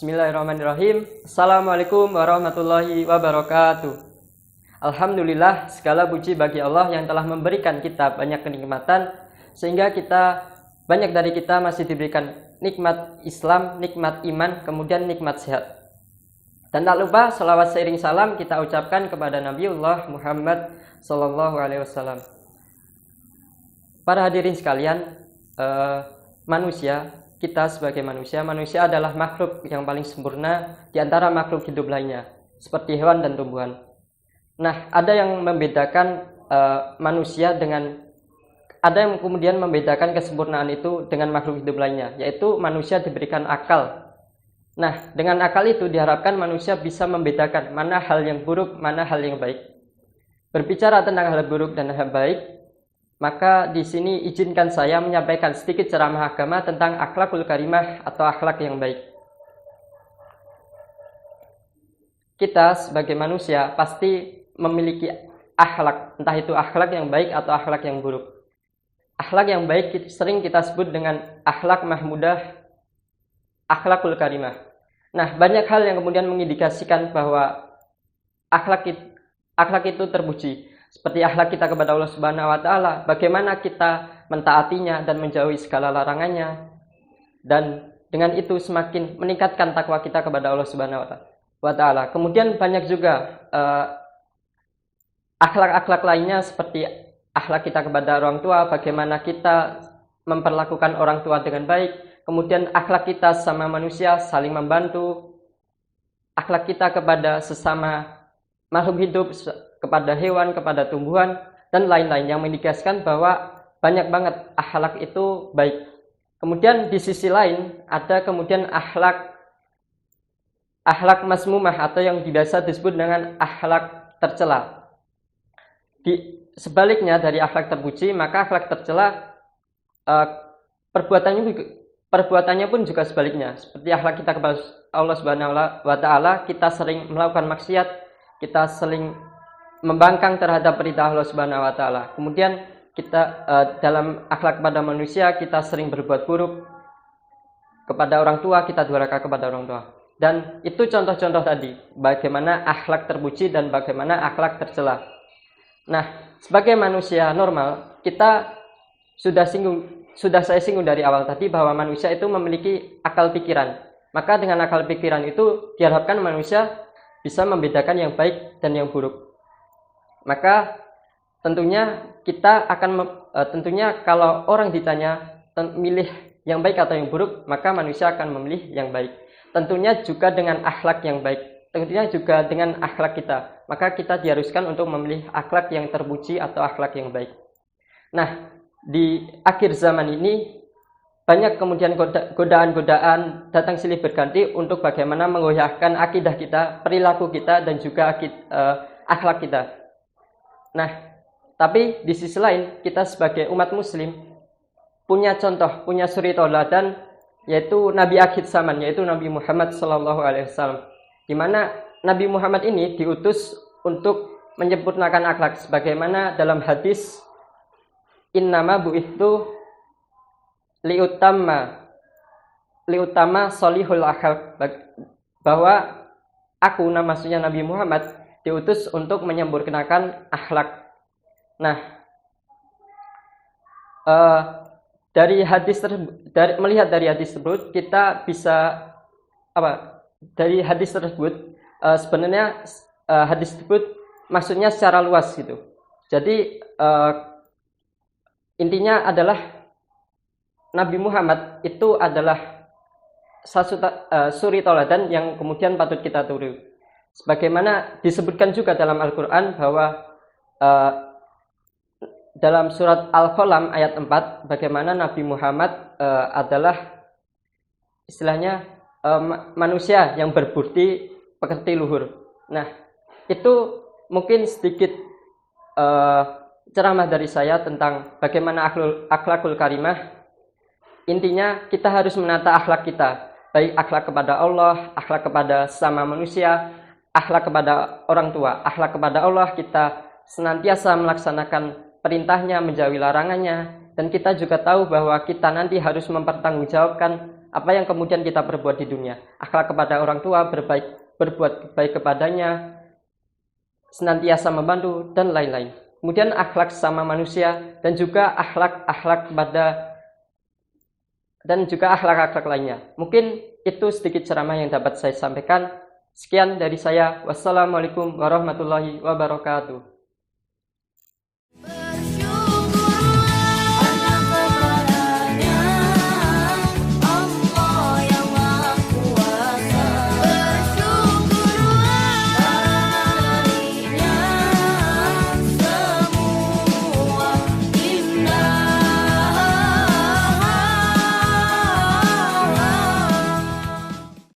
Bismillahirrahmanirrahim. Assalamualaikum warahmatullahi wabarakatuh. Alhamdulillah, segala puji bagi Allah yang telah memberikan kita banyak kenikmatan sehingga banyak dari kita masih diberikan nikmat Islam, nikmat iman, kemudian nikmat sehat. Dan tak lupa salawat seiring salam kita ucapkan kepada Nabiullah Muhammad sallallahu alaihi wasallam. Para hadirin sekalian, kita sebagai manusia adalah makhluk yang paling sempurna di antara makhluk hidup lainnya, seperti hewan dan tumbuhan. Nah, ada yang membedakan ada yang kemudian membedakan kesempurnaan itu dengan makhluk hidup lainnya, yaitu manusia diberikan akal. Nah, dengan akal itu diharapkan manusia bisa membedakan mana hal yang buruk, mana hal yang baik. Berbicara tentang hal buruk dan hal baik, maka di sini izinkan saya menyampaikan sedikit ceramah agama tentang akhlakul karimah atau akhlak yang baik. Kita sebagai manusia pasti memiliki akhlak, entah itu akhlak yang baik atau akhlak yang buruk. Akhlak yang baik sering kita sebut dengan akhlak mahmudah, akhlakul karimah. Nah, banyak hal yang kemudian mengindikasikan bahwa akhlak itu terpuji. Seperti akhlak kita kepada Allah Subhanahu wa taala, bagaimana kita mentaatinya dan menjauhi segala larangannya. Dan dengan itu semakin meningkatkan takwa kita kepada Allah Subhanahu wa taala. Kemudian banyak juga akhlak-akhlak lainnya seperti akhlak kita kepada orang tua, bagaimana kita memperlakukan orang tua dengan baik. Kemudian akhlak kita sama manusia, saling membantu. Akhlak kita kepada sesama makhluk hidup, kepada hewan, kepada tumbuhan, dan lain-lain yang mengindikasikan bahwa banyak banget akhlak itu baik. Kemudian di sisi lain ada kemudian akhlak masmumah atau yang biasa disebut dengan akhlak tercela. Sebaliknya dari akhlak terpuji, maka akhlak tercela perbuatannya pun juga sebaliknya. Seperti akhlak kita kepada Allah Subhanahu wa taala, kita sering melakukan maksiat, kita sering membangkang terhadap perintah Allah Subhanahu wa taala. Kemudian kita dalam akhlak kepada manusia kita sering berbuat buruk kepada orang tua, kita durhaka kepada orang tua. Dan itu contoh-contoh tadi bagaimana akhlak terpuji dan bagaimana akhlak tercela. Nah, sebagai manusia normal, kita sudah saya singgung dari awal tadi bahwa manusia itu memiliki akal pikiran. Maka dengan akal pikiran itu diharapkan manusia bisa membedakan yang baik dan yang buruk. Maka tentunya tentunya kalau orang ditanya milih yang baik atau yang buruk, maka manusia akan memilih yang baik. Tentunya juga dengan akhlak yang baik, tentunya juga dengan akhlak kita. Maka kita diharuskan untuk memilih akhlak yang terpuji atau akhlak yang baik. Nah, di akhir zaman ini banyak kemudian godaan-godaan datang silih berganti untuk bagaimana menggoyahkan akidah kita, perilaku kita, dan juga akhlak kita. Nah, tapi di sisi lain kita sebagai umat muslim punya contoh, punya suri tauladan, yaitu Nabi akhir zaman, yaitu Nabi Muhammad sallallahu alaihi wasallam. Di mana Nabi Muhammad ini diutus untuk menyempurnakan akhlak sebagaimana dalam hadis innama bu'ithu liutama solihul akhlak, bahwa maksudnya Nabi Muhammad diutus untuk menyempurnakan akhlak. Nah, melihat dari hadis tersebut kita bisa dari hadis tersebut sebenarnya hadis tersebut maksudnya secara luas gitu. Jadi intinya adalah Nabi Muhammad itu adalah suri tauladan yang kemudian patut kita tiru. Sebagaimana disebutkan juga dalam Al-Quran bahwa dalam surat Al-Qalam ayat 4, bagaimana Nabi Muhammad adalah istilahnya manusia yang berbudi pekerti luhur. Nah, itu mungkin sedikit ceramah dari saya tentang bagaimana akhlakul karimah. Intinya kita harus menata akhlak kita, baik akhlak kepada Allah, akhlak kepada sesama manusia, akhlak kepada orang tua, akhlak kepada Allah, kita senantiasa melaksanakan perintahnya, menjauhi larangannya, dan kita juga tahu bahwa kita nanti harus mempertanggungjawabkan apa yang kemudian kita perbuat di dunia. Akhlak kepada orang tua, berbuat baik kepadanya, senantiasa membantu, dan lain-lain. Kemudian akhlak sama manusia dan juga akhlak lainnya. Mungkin itu sedikit ceramah yang dapat saya sampaikan. Sekian dari saya. Wassalamualaikum warahmatullahi wabarakatuh.